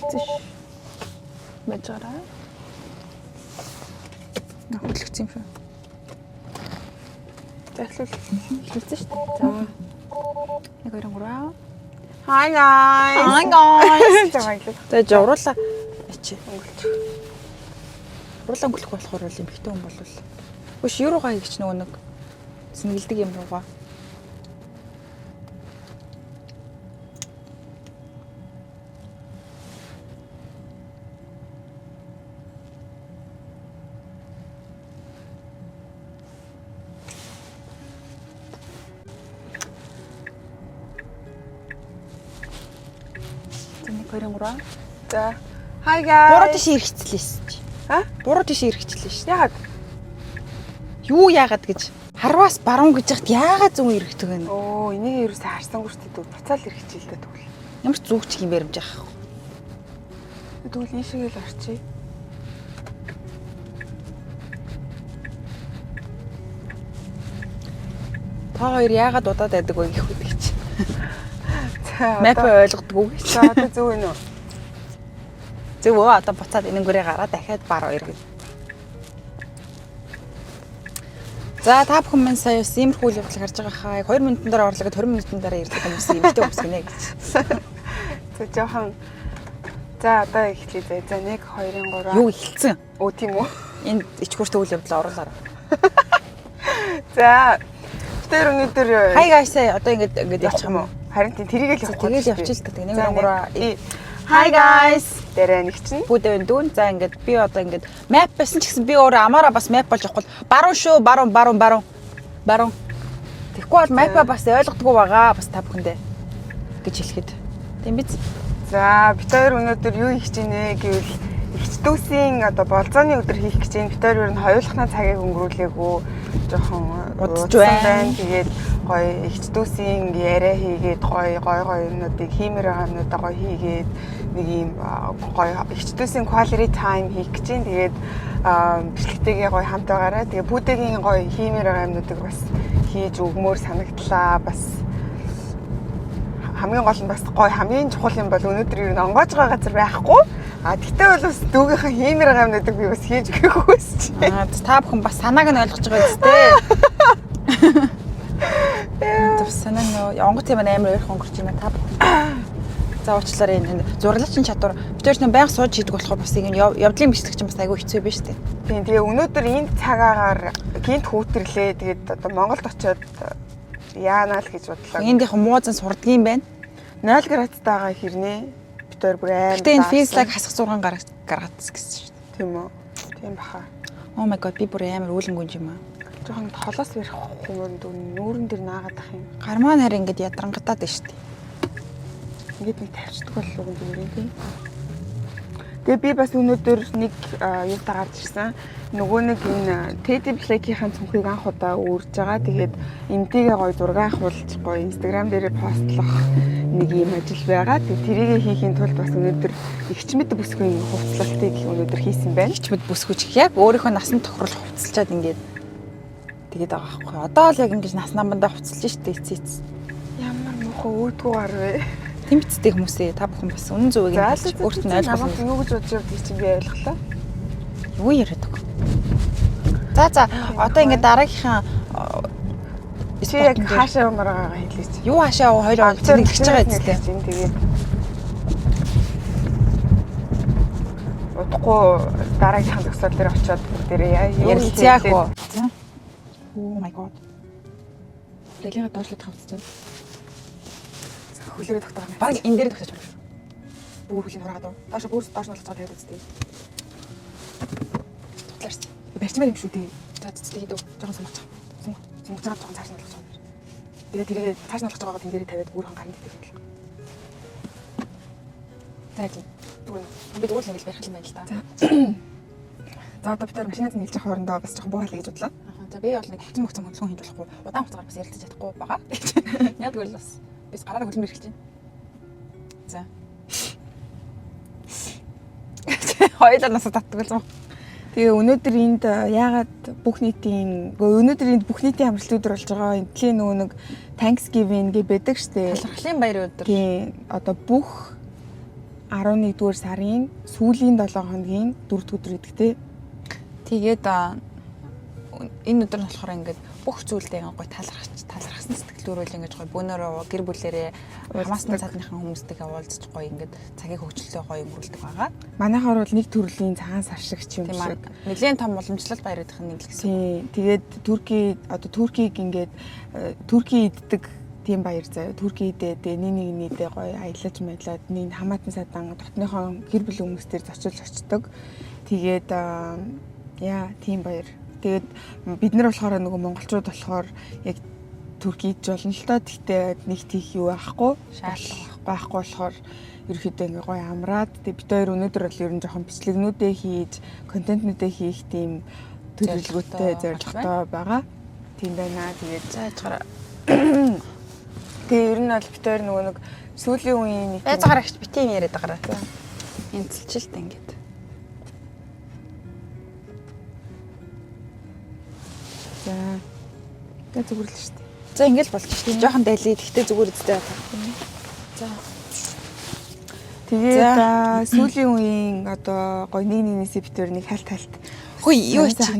эхэлсэн ш. Байж гараа. Хөдлөгцсөн юм шүү. Захлуул эхэлсэн шүү дээ. За. 1 2 3. Hi guys. Hi guys. За жавруулаа. Ачи. Урлан өнгөлөх болохоор л эмхтэй хүн болвол. Үгүй юуруугаа хийгч нөгөө нэг сэнгэлдэг юм руугаа. За. Hi guys. Буруу тийш иргэцлээсэн чи. Буруу тийш иргэцлээ шүү. Яг Юу яагаад гэж харваас баруун гэж яхад яагаад зүүн иргэдэг вэ? оо энийг ерөөсөө харсангүй шүү дээ. Буцаал иргэжил дээ тэгвэл. Ямар ч зүгч юм баримж яах. Тэгвэл ийшээ л орчий. Та хоёр яагаад удаад байдаг вэ гэх үү гэж. За. Мап ойлгодгүй гэж. За одоо зөв вэ нөө? Зөв өө одоо буцаад энэнгүүрээ гараа дахиад баруун иргэн. За та бүхэн минь сая бас иймэрхүү үйл явдлыг харж байгаа хаа. 2 минутын дараа орлогод 20 минутын дараа ирдэг хүмүүс эмхтэй хүмүүс гинэ гэж. За жоохон за одоо эхлэе. За 1 2 3. Юу эхэлсэн? Оо тийм үү. Энд ичгүүртэй үйл явдал оруулаарай. За тэр өнөөдөр Hi guys одоо ингэж явчих юм уу? Харин тэрийг л явахгүй. Тэгэл явчихл гэдэг. 1 2 3. Hi guys. Дээрээ нэг чинь. Бүдэн дүүн. За ингээд би одоо ингээд map байсан ч гэсэн би өөрөө амаараа бас map болж явахгүй. Баруун шүү. Баруун. Тэгэхгүй бол map-а бас ойлгодгүй байгаа. Бас та бүхэндээ гэж хэлэхэд. Тийм биз? За бид хоёр өнөөдөр юу хийж гинэ гэвэл ихч дүүсийн одоо болзооны өдөр хийх гэж байна. Бид хоёр ер нь хоёулахнаа цагийг өнгөрүүлээгүү жоохон удаж байна. Тэгээд гоё ихч дүүсийн яриа хийгээд гоё юмнуудыг хиймээр байгаа юмнуудаа гоё хийгээд нэг юм гоё ихч дүүсийн quality time хийх гэж байна. Тэгээд бичлэгтэйгээ гоё хамт байгаарай. Тэгээд бүдэгийн гоё хиймээр байгаа юмнуудыг бас хийж өгмөр санагдлаа. Бас хамгийн гол нь бас гоё хамгийн чухал юм бол өнөөдөр юу онгоож байгаа газар байхгүй. Тэгтээ бол бас дүүгийнхаа хиймээр байгаа юмнуудыг би бас хийж өгөх хүсэж байна. Та бүхэн бас санааг нь ойлгож байгаа биз дээ. Тэс санаа нөө онгоц юм амар ойрхон өнгөрч юм та бүхэн. За уучлаарай энэ зураглалчин чадвар бид ч нэг байнга сууж хийдэг болохоор бас ингэ явдлын бичлэг чинь бас айгүй хэцүү биш үү? Тийм тэгээ өнөөдөр энд цагаагаар гинт хүүтэрлээ. Тэгээд одоо Монголд очиод яанаа л гэж бодлоо. Энд яг муузан сурдгийн байна. 0 градустайгаа хэрнээ бид хоёр бүр амар. Гэтэ энэ физлаг хасах 6 гаргац гэсэн шүү дээ. Тийм үү? Тийм баха. Oh my god би бүр амар үүлэнгүнж юм аа. Жохон толоос барих хүмүүнд нүүрэн дээр наагаад ах юм. Гармаа нарь ингэж ядрангатаад байна шүү дээ. Ингээд нэг тавьчихдаг болов уу гэнэ тийм. Тэгээ би бас өнөөдөр нэг юутаа гарч ирсэн. Нөгөө нэг энэ Teddy Blake-ийн цүнхийг анх удаа өөрж байгаа. Тэгээд эмтэйгээ гоё зураг авахулж гоё Instagram дээр постлох нэг юм ажил байгаа. Тэгээд тэрийгэ хийхийн тулд бас өнөөдөр ихчмэд бүсгүй хувцлалтыг өнөөдөр хийсэн байна. Ихчмэд бүсгүйч яг өөрийнхөө насан тохируулах хувцалчаад ингээд тэгээд байгаа байхгүй. Одоо л яг ингэж нас намандаа хувцалж штэ эцээц. Ямар муухай өөдгөө гар вэ? Тэмцтэй хүмүүсээ та бүхэн бас үнэн зөвийг өөрт нь ойлгох. Юу гэж бодож явдгийг чи би ойлголоо. Юу яриад байгаа. За одоо ингээд дараагийнхаа чи яг хаашаа юмар байгаа хэлээч. Юу хаашаа хоёроо зэрэглэж байгаа эцтэй. Тэгээд удахгүй дараагийнхаа төгсөл дээр очиод бүгдээрээ ярилцъяагүй. Oh my god. Тэглээ доошлоод тавцсан. Хөлөөрөө тогтоох юм. Баг энэ дээр тогтож байна шүү. Бүр хөлийн хураад уу. Доош нь олцоод тавиад үзтээ. Тутлаарч. Барьчмаар юм шүү дээ. За цэцтэй хийдөө. Жохон сумгач. Сумгач жоохон цааш нь болгож байгаа. Тэгээ цааш нь болгож байгаагаа тэн дээрээ тавиад бүр хан гарна гэдэг юм. За тийм. Би дөрөв л ингэж барих юм байна л да. За одоо бид машинаас нийлж явах хоорондоо бас жоохон буухаа л гэж бодлоо. За би бол нэг хөвцөн хөдөлгөөн хийж болохгүй. Удаан хугацаагаар бас ярилцаж чадахгүй байгаа. Яг л бас бис гараараа хөлмөр эхэлж байна. За. Хоёулаа нас татдаг л. Тэгээ өнөөдөр энд яагаад бүх нийтийн амралтууд болж байгаа. Эндлийн нөгөө нэг Thanksgiving гэ байдаг штэ. Талархлын баярын өдөр. Тийм. Одоо бүх 11 дугаар сарын сүүлийн 7 хоногийн 4-р өдөр идэх те. Тэгээд энэ өдөр нь болохоор ингээд бүх зүйлдээ гоё талархсан сэтгэлдүүрүүл ингэж гоё бөөнөрөө гэр бүлэрээ хамаасны цаадныхан хүмүүстэйгээ уулзаж гоё ингээд цагийг хөгжлөлтөө гоё өнгөрүүлдэг байгаа. Манайхаар бол нэг төрлийн цагаан сар шиг юм шиг. Нэлээд том уламжлалт баяруудах нэг л гэсэн. Тийм. Тэгээд Туркийг ингээд Турки иддэг тийм баяр заяа. Турки идээд нэг нийтээ гоё аялаж мэдлээд нэг хамаатан садан дотныхоо гэр бүл хүмүүстээр зочилж очдог. Тэгээд тийм баяр. Тэгээд бид нар болохоор нөгөө монголчууд болохоор яг Турки идж болно л доо. Тэгтээ нэг тийх юу байхгүй. Байхгүй болохоор ерөөхдөө ингээ гоё амраад тэгээд бид хоёр өнөөдөр бол ер нь жоохон бичлэгнүүдээ хийж, контентнүүдээ хийх тийм төлөвлөгөөтэй зорилготой байгаа. Тийм байна. Тэгээд заажгараа. Тэгээ ер нь бол бид хоёр нөгөө нэг сүүлийн үеийн нэг заажгараа гэж битэн яриад байгаа. Энэ цэлжилт ингээд. За зүгүрлээ шүү дээ. За ингээл болж шүү дээ. Жохон дайлээ. Гэхдээ зүгээр үстэй байгаа. За. Тэгээд сүүлийн үеийн одоо гоё нэгнээсээ бид хоёр нэг хальт хөөе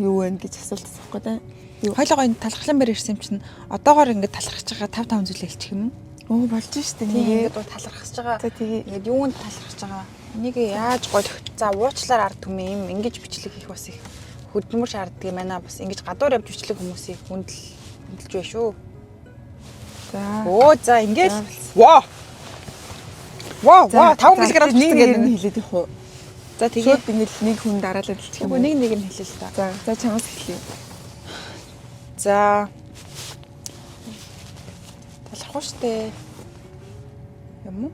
юу вэ гэж асуултсан байхгүй да. Хойлоо гоё талхлан бэр ирсэн юм чинь одоогоор ингээд талархаж байгаа 5 зүйл хэлчих юм уу? Болж штэ нэг ингээд талархаж байгаа. За тэгээ ингээд юунд талархаж байгаа. Энийг яаж гоё за уучлаар ард түмэн юм ингэж бичлэг хийх бас их хөдөлмөр шаарддаг юм байна. Бас ингэж гадуур явж бичлэг хүмүүсийг хөндлөж байна шүү. За. За ингээд ваа 5 мг нэг нь хэлээд явах уу? За тэгээд ингээд нэг хүн дараалал хэлчих юм. Нэг нь хэлээ л та. За чамаас эхлэе. За. Талархуу штэ. Юм уу?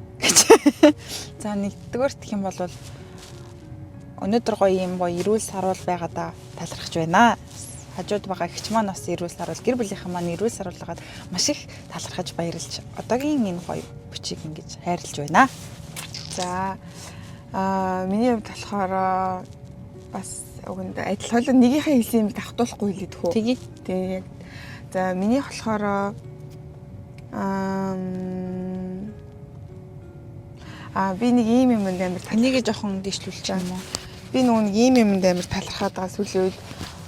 За нэгдүгээр гэх юм бол өнөөдөр гоё юм гоё эрүүл саруул байгаадаа талархаж байна. Хажууд байгаа эгч маань бас эрүүл саруул гэр бүлийнхэн маань эрүүл саруулгаад маш их талархаж баярлж одоогийн энэ гоё бичиг ингэж хайрлаж байна. За миний хувьд болохоор бас өгөнд адилхан нэгийнхээ хэлсэн юм давтуулахгүй хэлээд хөө. Тэгээд за миний болохоор би нэг ийм юмд амар таныг жоохон дэвшлүүлчих юм уу? Би нэг ийм юмд амар талархаад байгаа сүүлийн үед.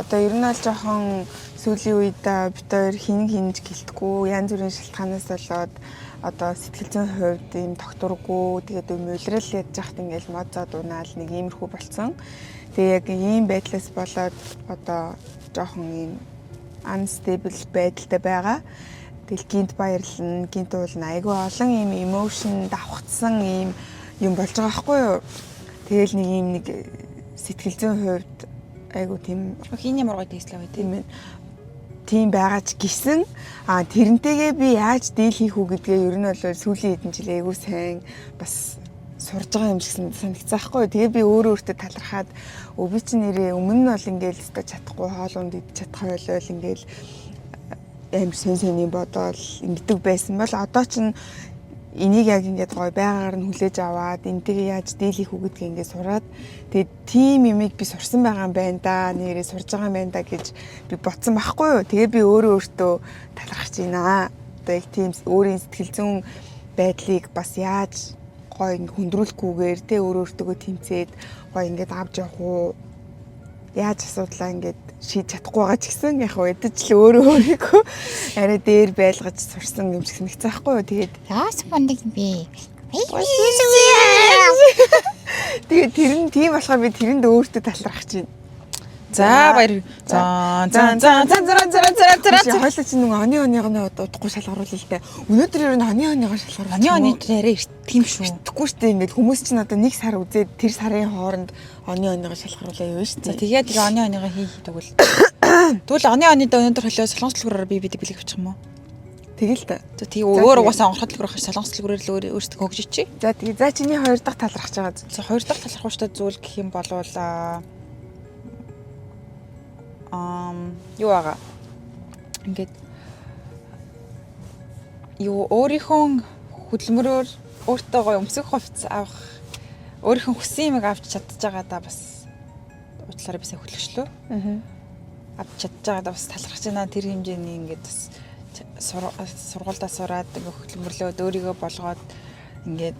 Одоо ер нь аль жоохон сүүлийн үед бид хоёр хинж гэлтгүү янз бүрийн шалтгаанаас болоод одоо сэтгэл зүйн хувьд ийм тогтургүй тэгээд уйлрал яаж яхад ингээл мод зод унаал нэг иймэрхүү болцсон. Тэгээ яг ийм байдлаас болоод одоо жоохон ийм unstable байдалтай байгаа. Тэгэл гинт баярлна, гинт уулна. Айгүй олон ийм emotion давхцсан ийм юм болж байгаа байхгүй юу? Тэгэл нэг ийм нэг сэтгэл зүйн хувьд айгүй тийм хиний мургай дэслээ тийм ээ. Тийм байгаа ч гисэн тэрнтэйгээ би яаж дийл хийх үү гэдгээ ер нь бол сүүлийн хэдэн жил айгүй сайн бас сурж байгаа юм шиг санагцаахгүй. Тэгээ би өөртөө талархаад би чи нэрээ өмнө нь бол ингээл өстө чадахгүй хоолунд идэж чадах байлаа ингээл амар сэн бодоол ингэдэг байсан бол одоо ч энийг яг ингээд гоё байгаагаар нь хүлээж аваад энтэйгээ яаж дийл хийх үү гэдгийг ингээд сураад тэгээд тим юмыг би сурсан байгаа юм байна да нэрээ сурж байгаа юм байна да гэж би бодсон байхгүй юу. Тэгээ би өөртөө талархаж байна. Одоо яг тийм өөрийн сэтгэл зүйн байдлыг бас яаж гоё ингээд хүндрүүлэхгүйгээр тэ өөртөө тэмцээд гоё ингээд авч явах уу. Яаж асуудлаа ингээд шийдэж чадахгүй байгаа ч гэсэн яг өдөж л өөрийгөө арай дээр байлгаж сурсан юм шиг санагцсан байхгүй юу. Тэгээд яасан бондаг юм бэ? Тэгээд тэр нь тийм болохоор би тэрэнд өөртөө талархаж байна. За баяр. Хойлоо чи нэг оны удахгүй шалгаруулъя л дээ. Өнөөдөр ер нь оны шалгаруулах. Оны арай тийм шүү. Тэгэхгүй шүү дээ. Ингээд хүмүүс чинь одоо нэг сар үзээд тэр сарын хооронд оны шалгаруулъя юу шүү дээ. Тэгээд оны хийх тэгвэл. Тэгвэл оны өнөөдөр холио солонгос төлгөөрөөр би бэлэг авчих юм уу? Тэгэл та. За тий өөр угаасаа онгорхол төлгөөр хаш солонгос төлгөөрөөр өөрсдөө хөгжиж чи. За тий. За чиний хоёр дахь талархаж байгаа. За хоёр дахь талархууштай зүйл гэх юм бол юу байгаа. Ингээд юу өөрийнхөө хөдөлмөрөөр өөртөө гоё өмсөх хувцас авах өөрийнхөө хүссэн юмыг авч чадчих байгаа да бас уучлаарай бисаа хөтлөгчлөө. Авч чадчих байгаа да бас талархаж байна. Тэр хэмжээний ингээд бас сургуульдаа сураад ингээ хөдөлмөрлөөд өөрийгөө болгоод ингээд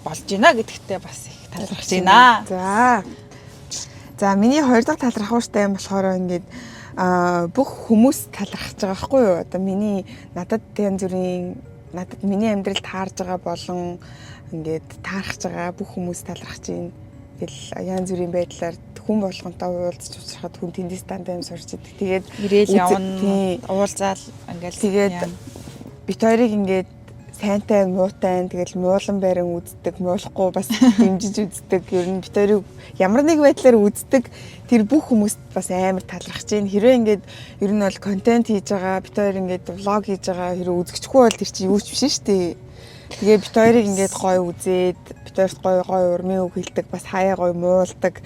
болж байна гэдэгтээ бас их талархаж байна. За миний хоёр дахь талархах ууштай юм болохоор ингээд бүх хүмүүс талархаж байгаа байхгүй юу? Одоо надад янз бүрийн миний амьдрал таарж байгаа болон ингээд таарахж байгаа бүх хүмүүс талархаж байна. Тэгэл янз бүрийн байдлаар хүн болгонтой уулзч уулзахад хүн тэндээс дандаа юм сурч идэг. Тэгээд ирээл явна, уулзаал ингээд тэгээд бит хоёрыг ингээд сайнтай муутай тэгэл муулан байран үздэг, муулахгүй бас дэмжиж үздэг. Ер нь бит хоёрыг ямар нэг байдлаар үздэг тэр бүх хүмүүст бас амар талархаж байна. Хэрвээ ингээд ер нь бол контент хийж байгаа, бит хоёр ингээд влог хийж байгаа хэрэг үзэгчгүй бол тэр чинь юу ч биш шүү дээ. Тэгээ бит хоёрыг ингээд гоё үзээд бит хоёрт гоё урмын үг хэлдэг, бас хаяа гоё муулдаг.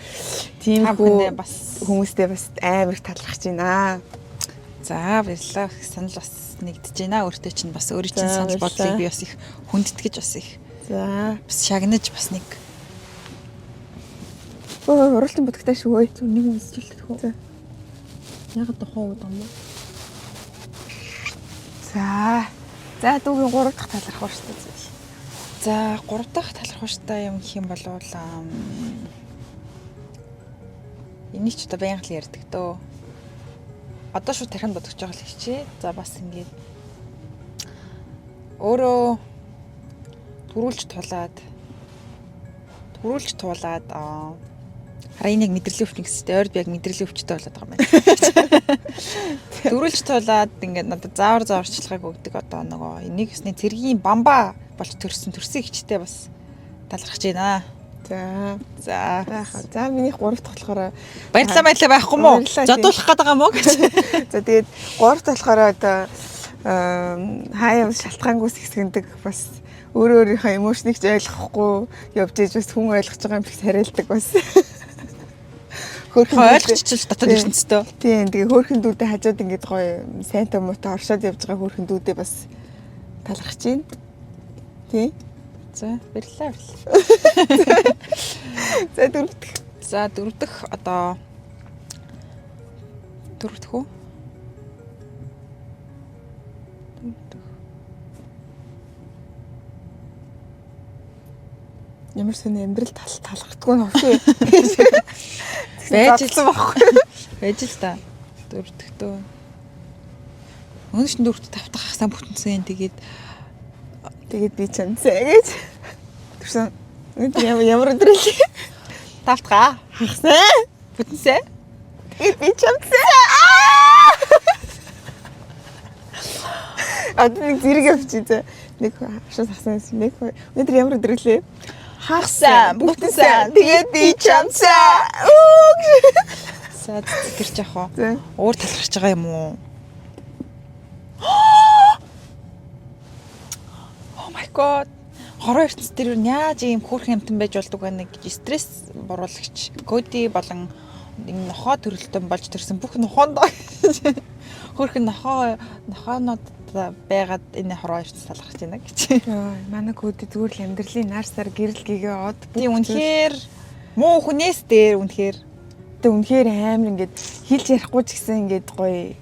Тийм бас хүмүүстэй бас амар их талархаж байна. За баярлалаа. Санал бас нэгдэж байна. Өөртөө чинь бас өөрийн чинь санал бодлыг би бас их хүндэтгэж бас их. За бас шагнаж бас нэг. Уралдсан бүтгэдэг шүү. Нэг юм сэтгэлдэх үү? Яг тохоо удаа юм. За дүүгийн 3 дахь талархах шүү дээ. За 3 дахь талархах ууштай юм гэх юм бол энийг ч одоо байнга л ярьдаг дөө. Одоо шууд тархинд бодож байгаа л хичээ. За бас ингээд өөрөө төрүүлж туулаад харин яг мэдрэлийн өвчнө гэстэй ойрд би яг мэдрэлийн өвчтэй болоод байгаа юм байна. Төрүүлж туулаад ингээд надад зааварчилгааг өгдөг одоо нөгөө энийг өсний цэргийн бамба болж төрсөн хичтэй бас талархаж байна. За миний 3 дахь болохоор баярлалаа байхгүй мó? Зодуулах гээд байгаа мó гэж. За тэгээд 3 дахь болохоор одоо хаяа шалтгаангүйс хэсгэндэг бас өөрийнхөө эмоцныг ч ойлгохгүй явж иж бас хүн ойлгож байгаа юм шиг хариалдаг бас. Хөөрхөн ойлгочих дотоод ертөнцтэй. Тийм тэгээ хөөрхөн дүүдээ хажууд ингээд гоё сайнтай муутай оршоод явж байгаа хөөрхөн дүүдээ бас талархаж байна. Тийм. За баярлалаа. За 4 дахь. За 4 дахь одоо 4 дахь үү? Ямар сони амьдрал талхагдгүй нөхөө. Байж л байхгүй. Байж л та. 4 дахь дөө. Өнөөдөр 4 дахь хасаа бүтэнсэн тэгээд би чамсаа гэж. Тэрсэн ямар өдрөл 5 дахь хагасаа бүтэнсэн. Тэгээд би чамсаа. Нэг зэрэг авчиж нэг хашаас хасан нэг өнөөдөр ямар өдрөлөө хагасаа бүтэнсэн. Тэгээд би чамсаа. За тэр ч яах вэ? Уур талархаж байгаа юм уу? Oh my god. Хорон ертөнц дээр яаж ийм хөөрхөн амтан байж болдог вэ гэж стресс буруулагч Коди болон энэ нохоо төрөлтөн болж төрсэн бүх нохоонд хөөрхөн нохоонууд байгаад энэ хорон ертөнц талархаж байна гэж. Манай Коди зүгээр л амьдралын нарсаар гэрэл гээгээ од. Тийм үнэхээр муу хүнээс дээр үнэхээр амар ингээд хэлж ярихгүй ч гэсэн ингээд гоё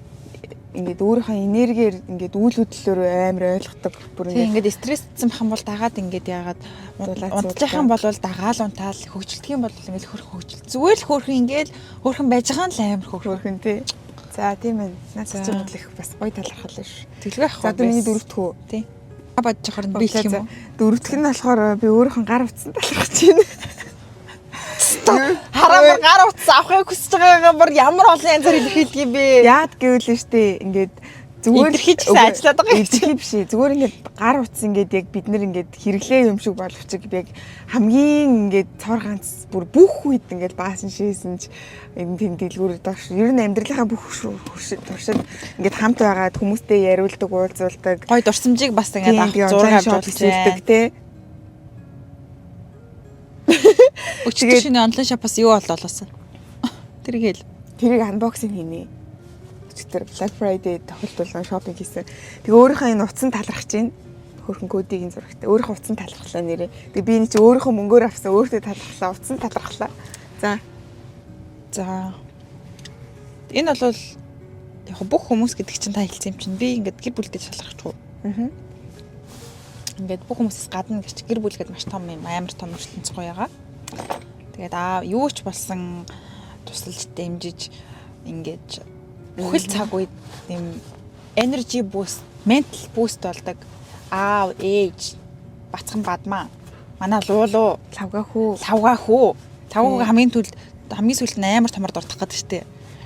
ингээд өөрийнхөө энергиэр ингээд үйл хөдлөлөөр амар ойлгодог. Бүр ингээд стрессцсэн бахан бол дагаад ингээд яагаад унтчихсан бол дагаал унтаал хөгжилдөх юм бол ингээд хөгжил. Зүгээр л хөөрхөн ингээд хөөрхөн байж байгаа нь л амар хөөрхөн тий. За тийм ээ. Наац ч юм их бас гоё талархал ш. Тэглэх яг. За миний 4 дахь үү? Тий. Бодож байгаа нь би их юм уу? 4 дахь нь болохоор би өөрийнхөө гар утсан талархаж байна. Хараа гар утас авахыг хүсэж байгаагаа бүр ямар олон янзаар илэрхийлдэг юм бэ? Яад гэвэл нь штэ ингээд зүгээр илэрхийлж ажиллаад байгаа юм чи биш. Зүгээр ингээд гар утас ингээд яг бид нэр ингээд хэрэглээ юм шиг боловч яг хамгийн ингээд цор ганц бүр бүх үед ингээд баасан шээсэн ч энэ тийм дэлгүүр доош ер нь амьдралынхаа бүх туршид ингээд хамт байгаад хүмүүстэй яриулдаг, уулзуулдаг. Гой дурсамжийг бас ингээд авах зураг авч үзүүлдэг тий. Өчигдөр шинэ онлайн шопоос юу олоолсон? Тэрийг анбоксинг хийнэ. Өчигдөр Black Friday тохиолдуулсан шопинг хийсэн. Тэгээ өөрийнхөө энэ утсан талархаж байна. Хөрхөн кодигийн зурагтай. Өөрийнхөө утсан талархлаа нэрээ. Тэгээ би энэ чи өөрийнхөө мөнгөөр авсан, өөртөө талархлаа, утсан талархлаа. За. Энэ бол яг бүх хүмүүс гэдэг чинь та хэлсэн юм чинь би ингээд гэр бүлдээ талархахгүй. ингээд бүх хүмүүсээс гадна гэж гэр бүлгээд маш том юм амар том ертөнц гоёгаа. Тэгээд юу ч болсон тусалж дэмжиж ингээд бүхэл цаг үед юм energy boost, mental boost болдог. Аав, ээж, бацхан бадмаа. Манай луулуу, лавгаа хүү. Лавгаа хамгийн сүүлд амар томор дуртах гэдэг штэ.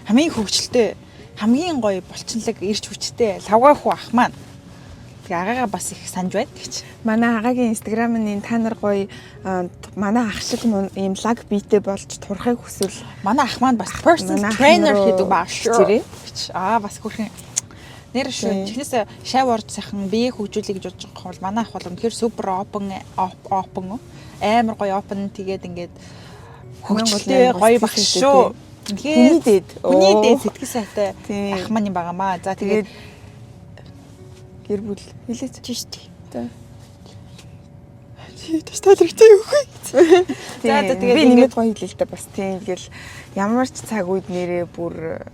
Хамгийн хөвгчлөлтэй, хамгийн гоё булчинлаг ирч хүчтэй лавгаа хүү ах маань. Тэгээ агаагаа бас их санаж байна гэж. Манай агагийн инстаграмын та нар гоё манай ах шиг ийм лаг биетэй болж турахыг хүсвэл Манай ах маань бас personal trainer гэдэг баа шүү. Бас хөрхэн нэр шүү. Технээс шав орж сайхан бие хөгжүүлэх гэж бодож байгаа бол манай ах бол үнэхээр супер open амар гоё open тэгээд ингээд хөгжөлтэй гоё баг шүү. Хүний дээд сэтгэл сайтай ах маань юм байгаамаа. За тэгээд гэр бүл хэлээч тийш тий. За. Тэс таалагдсан юу хөө. За тэгээд би нэмээд гоё хэлээ л дээ бас тийм ингээл ямар ч цаг үед нэрээ бүр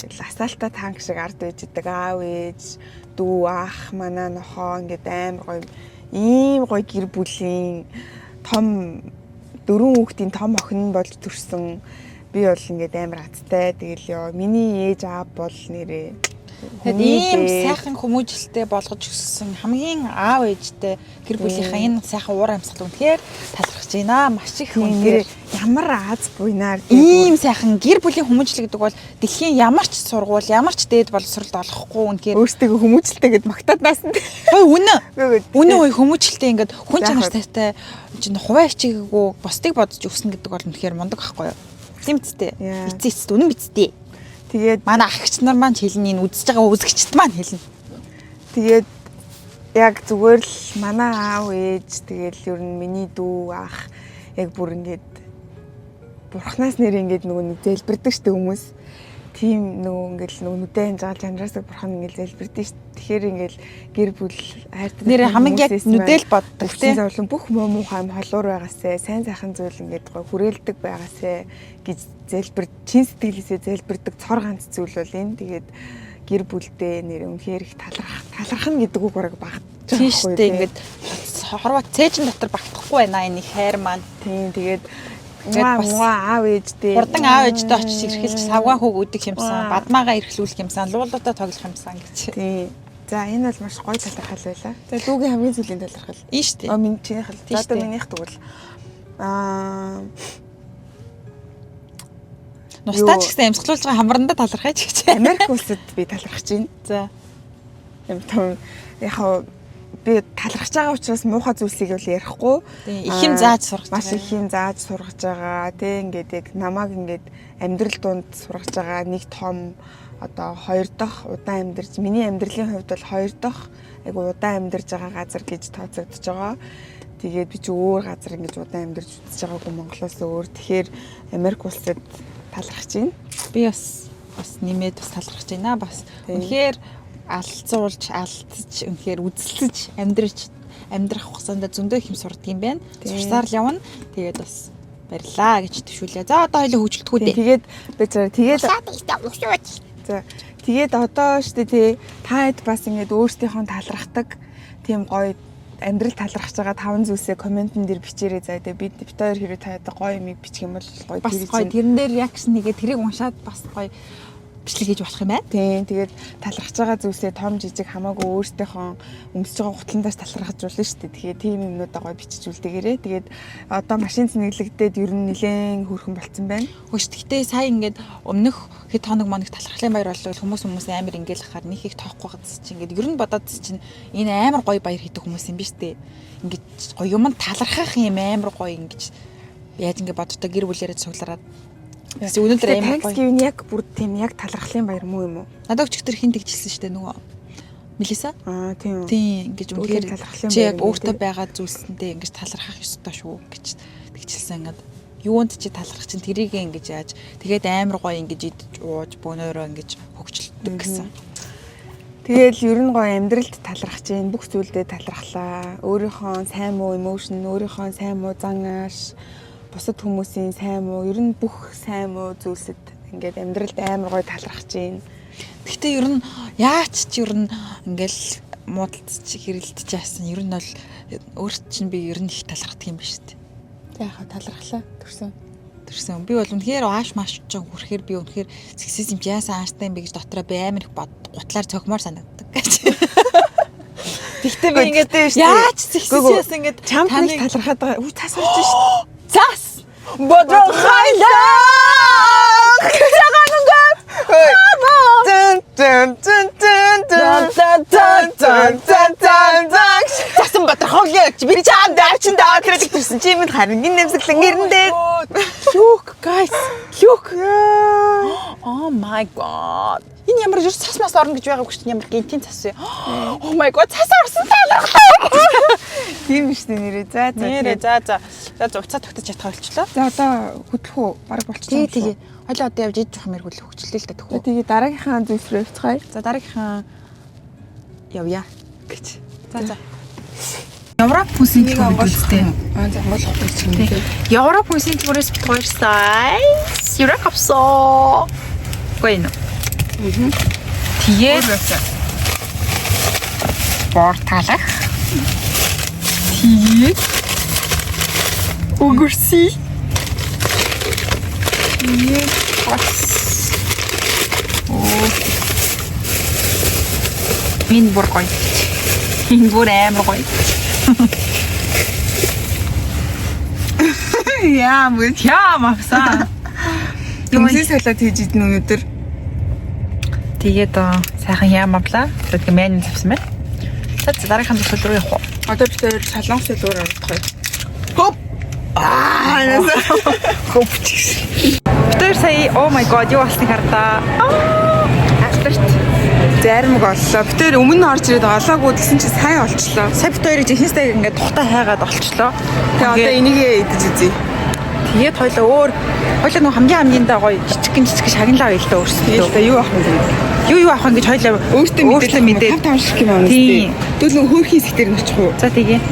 ласаалта танк шиг ард байж идэг аав ээж дүү ах манаа нохоо ингээд амар гоё ийм гоё гэр бүлийн том 4 хүүхдийн том охин болж төрсөн би бол ингээд амар азтай тэгэл ёо миний ээж аав бол нэрээ тэгээд ийм сайхан хүмүүжлэлтэй болгож өссөн хамгийн аав ээжтэй гэр бүлийнхаа энэ сайхан уур амьсгал үнэхээр талархаж байна. Маш их үнэхээр ямар аз буйнаар ийм сайхан гэр бүлийн хүмүүжил гэдэг бол дэлхийн ямар ч сургууль, ямар ч дээд боловсролд олохгүй үнэхээр өөртөө хүмүүжлэлтэй гэд магтаад наасан. Хой үнэн хүмүүжлэлтэй ингээд хүн чанар сайтай чинь хуваа хичээгээгүй бусдыг бодож өснө гэдэг бол үнэхээр мундаг байхгүй юу? Тийм үстэй. Эцэст үнэн бицтэй. Тэгээд манай ахч нар маань хэлнэ энэ үзэж байгаа үзэгчд маань хэлнэ. Тэгээд яг зүгээр л манай аав ээж тэгэл ер нь миний дүү ах яг бүр ингээд бурхнаас нэр ингээд нөгөө зэлбэрдэг штэ хүмүүс. Тийм нөгөө ингээд нөгөө нүдэн жаал жанраас бурхан ингээд зэлбэрдэг штэ. Тэгэхээр ингээд гэр бүл хайртай нэр хамгийн яг нүдэл боддог тийм зөвлөн бүх муу муухай холуур байгаасаа сайн сайхан зүйл ингээд гоо хүрээлдэг байгаасаа гэж чин сэтгэлээсээ зэлбэрдэг цор ганц зүйл бол энэ тэгээд гэр бүлдээ нэр үнэхээр их талархах нь гэдэг үг бараг багтаж байгаа байхгүй тийм ингээд хорвоо цээжин дотор багтахгүй байна энэ хайр маань тийм тэгээд муа аав ээжтэй хурдан аав ээжтэй очиж эрхэлж савгаа хөг өдөг юмсан бадмаагаа эрхлүүлэх юмсан луулуудаа тоглох юмсан гэж тийм за энэ бол маш гоё талархал байлаа. За дүүгийн хамгийн сүүлийн талархал. Ийм шүү дээ. Миний чинийх л. За одоо минийх тэгвэл Нустаач гэсэн амьсгалуулж байгаа хамранда талархаж гэж. Америк улсад би талархаж байна. За. Яг би талархаж байгаа учраас муухай зүйлсийг бол ярихгүй. Их юм зааж сургаж байгаа. Маш их юм зааж сургаж байгаа. Тэ ингээд яг намайг ингээд амьдрал донд сургаж байгаа нэг том одоо 2 дахь удаан амьдарч миний амьдралын хувьд бол 2 дахь айгу удаан амьдарч байгаа газар гэж тооцогдож байгаа. Тэгээд би ч өөр газар ингэж удаан амьдарч үзэж байгаагүй Монголоос өөр. Тэгэхээр Америк улсад талархаж байна. Би бас нэмээд бас талархаж байна. Бас үнэхээр алдцуулж, алдаж, үнэхээр үзэлцэж, амьдрах хугацаанд зөндөө их юм сурдаг юм байна. Сурсаар л явна. Тэгээд бас барьлаа гэж төвшүүлээ. За одоо хоёул хөгжилтгүү дээ. Тэгээд за тэгээд одоо штэ тий таад бас ингэж өөрсдийнхөө талархдаг тийм гоё амьдрал талархаж байгаа 5 зүйлсээ комментэн дээр бичээрэй. За тэгээд бид хоёр хэрэг таад гоё юмыг бичих юм бол гоё бас гоё тэрэн дээр реакшн хийгээд тэрийг уншаад бас гоё бичлэг хийж болох юм байна. Тийм тэгээд талархаж байгаа зүйлсээ том жижиг хамаагүй өөрсдийнхөө өмсөж байгаа гутландаас талархаж болно шүү дээ. Тэгэхээр тийм юмнуудаа гоё бичиж үлдээгээрэй. Тэгээд одоо машин зэнэглэгдээд ер нь нэлээд хөрхөн болцсон байна. Хөөш гэхдээ сая ингээд өмнөх хэд хоног моног талархлын баяр болвол хүмүүс амар ингээл хахаар нэг их тоохгүй гадс чинь ингээд ер нь бодоод чинь энэ амар гоё баяр хийдэг хүмүүс юм биш үү? Ингээд гоё юм талархах юм амар гоё ингэж яаж ингээд боддог гэр бүлээрээ цуглараад өнөөдөр амар гоё. Thanksgiving яг бүр тийм яг талархлын баяр муу юм уу? Надад өчигдөр хин тэгжилсэн шүү дээ нөгөө Мелиса. Тийм. Тийм ингэж үнэхээр талархлын баяр яг өөртөө байгаа зүйлсэндээ ингэж талархах ёстой шүү гэж тэгжилсэн ингээд юунд чи талархах чинь тэрийг ингэж яаж тэгээд амар гоё ингэж идэж ууж бөөнөрөө ингэж хөгжилдөг гэсэн. Тэгэл ер нь гоё амьдралд талархаж чинь бүх зүйлдээ талархлаа. Өөрийнхөө сайн муу эмошн, өөрийнхөө сайн муу зан ааш, бусад хүмүүсийн сайн муу, ер нь бүх сайн муу зүйлсэд ингээд амьдралд амар гоё талархаж чинь. Гэхдээ ер нь яач ч ер нь ингээл муудалцж хэрэлдэж яасан. Ер нь бол өөрт чинь би ер нь их талархдаг юм байна шүү дээ. Яхаа талархлаа төрсөн. Би бол үнэхээр ааш маш ч хүрэхээр би үнэхээр сексизм ч яасан ааштай юм бэ гэж дотроо би амар их гутлаар цогмоор санагддаг гэж. Тэгтээ би ингээд яаж сексизм яасан ингээд чамд нэг талархаад байгаа. Үгүй цаас орж шүү. Цаас. Бодрол хайлаа. Засан батрахоглоо чи би чам дайчин даа гэдэг төрсөн чи минь харин нэмсэглэн гэрнээ. Look guys. Look. Oh my god. Энэ ямар ч цас мас орно гэж байгаагүй шүү дээ. Ямар гинтийн цас вэ? Oh my god, цас орсон талархаа. Тийм биш нэрээ. За уцаа тогтож чадхаа болчлоо. За одоо хөдлөх үү? Бараг болчихсон. Тэгээ. Хойлоо одоо явж иж жоох мэр хөлөх хөвчлээ л да төхөө. Тэгээ дараагийнхаа зүйлс рүү явцгаая. За дараагийнхаа явъя гэж. За. Европ хүсийн төлбөр үзтээ. За Монгол хотч юм тий. Европ хүсийн төлбөрөөс бит 2 сайз. Юрак авсоо. Гойно. Тэгээд порталах. Тэгээд өгөрсий. Энэ бүр гоё. Энэ бүр амар гоё. Яамаа. Юмсээ солиод хийж идэн өнөдөр. Тэгээд сайхан яамаблаа. Тэгээд мэн завсан байна. За дараагийн төсөл рүү явах уу? Одоо бид хоёр солонгос хэлээр орох. Хоп. Хоп. Тэр сая oh my god юу болсныг хардаа. Afterт зарим голлоо. Би тэр өмнө орж ирээд олоогүй гэсэн чи сайн олчлоо. Сая бит хоёрыг жинхэнэстэй ингээд тухтай хайгаад олчлоо. Тэгээ одоо энийгээ идэж үзье. Тэгээд хоёлоо нөгөө хамгийн даа гоё жижиг шагналаа байл та өөрсдөө. Тэгээд юу авах вэ? Юу авах гэж хоёлоо өөртөө мэдээд 5 шиг юм аа. Тийм. Дүүл нөгөө хөөрхийн сэтэр нь очих уу? За тэгээ.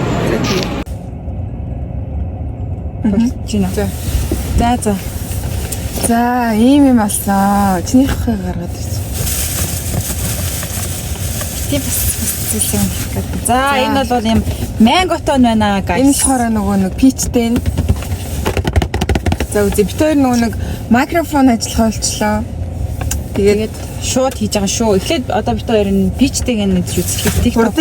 Жина. За ийм юм алсан. Чинийхээ гаргаад ирсэн. Тийм бас зүйлсэн гэдэг. За энэ бол юм манготон байна guys. Энэ болохоор нөгөө нэг пичтэй. За үзье. Бид хоёр нөгөө нэг микрофон ажиллах болчлоо. Тэгээд шууд хийж байгаа шүү. Эхлээд одоо бид хоёр энэ пичтэйг нь үзэж үзлээ. TikTok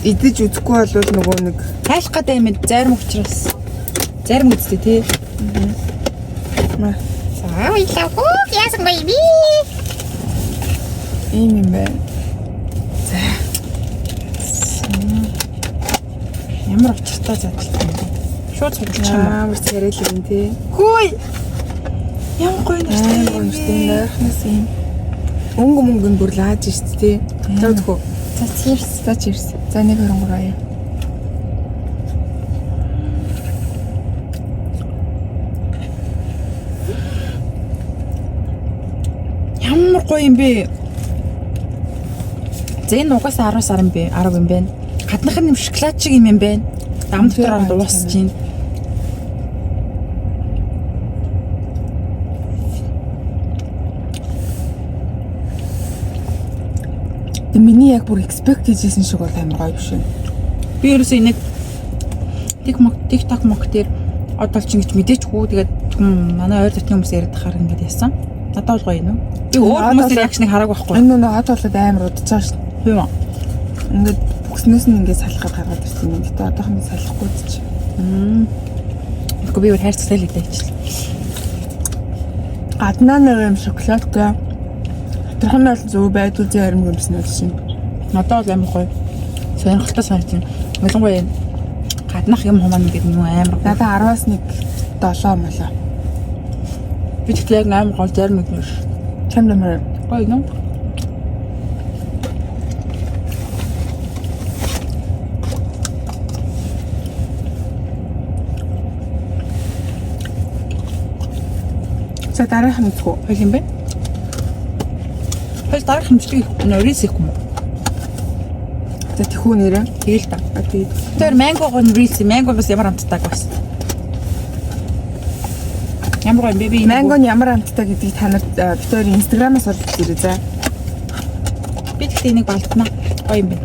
идэж үзэхгүй бол нөгөө нэг тайлах гэдэг юм зарим учраас зарим үзтээ тий. За ойлоо яасан байби. ийм юм байна. За. Ямар учиртай задлаа. Шууд цуглах юм аа. Амар царай л юм тий. Хөөе. Ямар гоё нэртэй нэрхнээс юм. Мөнгө бүр лааж шүү дээ. За үзэхүү. За cheers. За 1 2 3 аяа. Ямар гоё юм бэ? Зэн угаасаа 10 сар юм бэ? 10 юм байна. Гаднах нь шоколад шиг юм байна. Дам дотороо дуусч байна. Миний яг бүр expect хийжсэн шиг бол амар гоё биш үү? Би ерөөсөө энийг TikTok дээр одол ч ингэж мэдээчгүй. Тэгээд манай ойр дотны хүмүүс яриад тахаар ингэж яасан. Надад бол гоё юм. Би өөр хүмүүсийн реакшныг хараагүй байхгүй. Энэ нөгөө хот болоод амар удаж байгаа шүү. Тийм үү? Ингээд бүкснээс нь ингээд салахад гаргаад ирсэн юм. Гэтэ одоохон салахгүй ч. Тэгэхгүй би өөр хайрцагтай л идэж. Гаднаа нэг юм шоколадтай. Тэрхэн бол зөв байдгүй зарим юмсан л шин. Надад бол амар гоё. Сонирхолтой санагдсан. Ялангуяа гаднах юм хумаа гэдэг нь амар. Надад 10-аас 7 молоо. Би тэгтээ яг амар гол зарим юм биш. Чам нэмэр. Гоё юм. За дараах нь зүгөө. Хөл юм бэ? Хөл дараах нь зүгөө нөрөөс их юм. За тэхүү нэрээ. Тэгэл та. Тэгээд тэр мангого нөрөөс манго бас ямар амттайг бас. Ямар гоё би манго нь ямар амттай гэдгийг танад бид хоёрын инстаграмаас олж ирээ за. Би тэгтээ энийг балтнаа. Гоё юм бэ.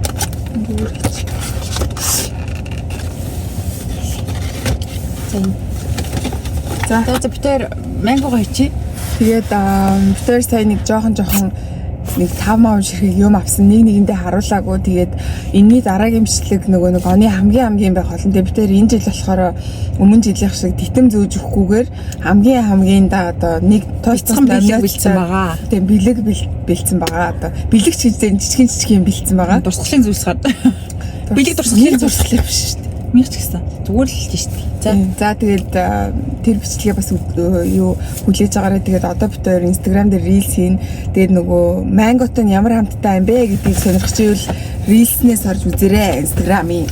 За За битээр мангого хийчих. тэгээд битээр сая нэг жоохон нэг 5 мав ширхэг юм авсан. Нэгэндээ харуулаагүй. Тэгээд энэний дараагийн бичлэг нөгөө нэг оны хамгийн байх олон. Тэгээд битээр энэ жил болохоор өмнө жилийнх шиг титэм зөөж өгөхгүйгээр хамгийн да одоо нэг Бяцхан бэлэг бэлдсэн байгаа. Тэгээд бэлэг бэлдсэн байгаа. Одоо бэлэг ч гэсэн жижиг юм бэлдсэн байгаа. Дурсгалын зүйлс гад. Бэлэг дурсгалын дурсгал биш шүү дээ. Минь ч гэсэн. Зүгээр л тийш дээ. За тэгээд тэр бичлэгээ бас юу хүлээж байгаарай. Тэгээд одоо бид хоёр Instagram дээр reels хийн. Тэгээд нөгөө Mango-той ямар хамттай юм бэ гэдгийг сонирхчихвэл reels-нээс орж үзээрэй Instagram-ийн.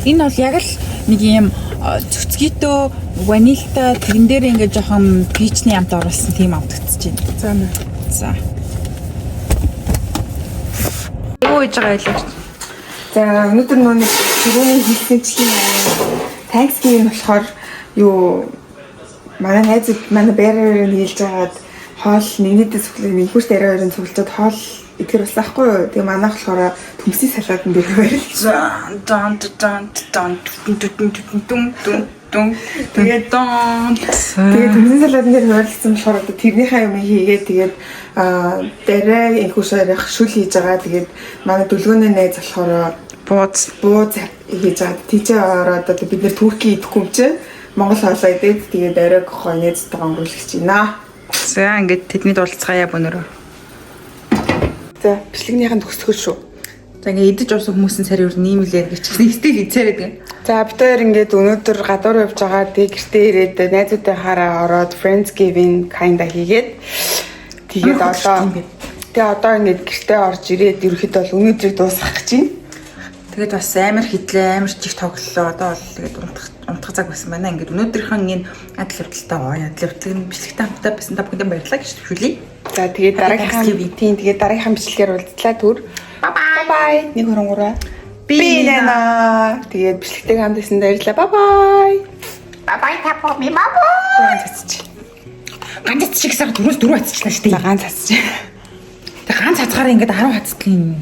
Энэ бол яг л нэг юм цөцгитөө ванилтай тэрэн дээр ингээд жоохон пичний амт оруулсан тийм амтгдчихэж байна. За мэ. За. Юу хийж байгаа ялаач. За өнөөдөр нөгөө түрүүний хэлсэнчлийн Thanksgiving болохоор юу манай найзууд манай бэрээр нийлж байгаад хоол нэгнийдээ цуглах нэг хүч дараа хоёрын цуглаад хоол итгэр болсон байхгүй юу. Тэгээ манайх болохоор төмсийн салаатан дээр барилж. Тэгээд төмсийн салаатан дээр барилсан болохоор одоо тэрнийхээ юм хийгээд тэгээд дараа энэхүү шарих шүл хийж байгаа. Тэгээд манай дөлгөөний найз болохоор бууз хийж байгаа. Тийчээ ороод одоо бид нэр Турки идэхгүй юм чинь Монгол хоолоо идээд тэгээд арай гоньцтой өнгөрүүлж байна. За ингээд тэдний дуулцгаая бөнөрөө. За бичлэгнийхэн төгсгөл шүү. За ингээд идэж уусан хүмүүсийн царай өөр ниймлээд гэж стил хийцээрээд байна. За бид хоёр ингээд өнөөдөр гадуур явж байгаа. Тэгээд гэртээ ирээд найзуудтай хараа ороод Friendsgiving kinda хийгээд тэгээд одоо ингээд гэртээ орж ирээд ерөөхдөө бол өнөөдрийг дуусгах гэж байна. Тэгээд бас амар хитлээ, амар чих тоглолоо. Одоо бол тэгээд унтах цаг байсан байна. Ингээд өнөөдрийнхэн энэ адил явдалтай адил бичлэгтэй хамтдаа байсан та бүхэндээ баярлалаа гэж төвшүүлье. За тэгээд дараагийнхаа бичлэгээр уулзлаа түр. Bye bye. 1 2 3. Би нэ. Тэгээд бичлэгтэйг хамт байсан баярлалаа. Bye bye. Bye bye та по ми бабо. Ганц чигсаар дөрөв хацчихлаа шүү дээ. За ганц хацчих. Тэг ганц хацгаараа ингээд 10 хацдаг юм.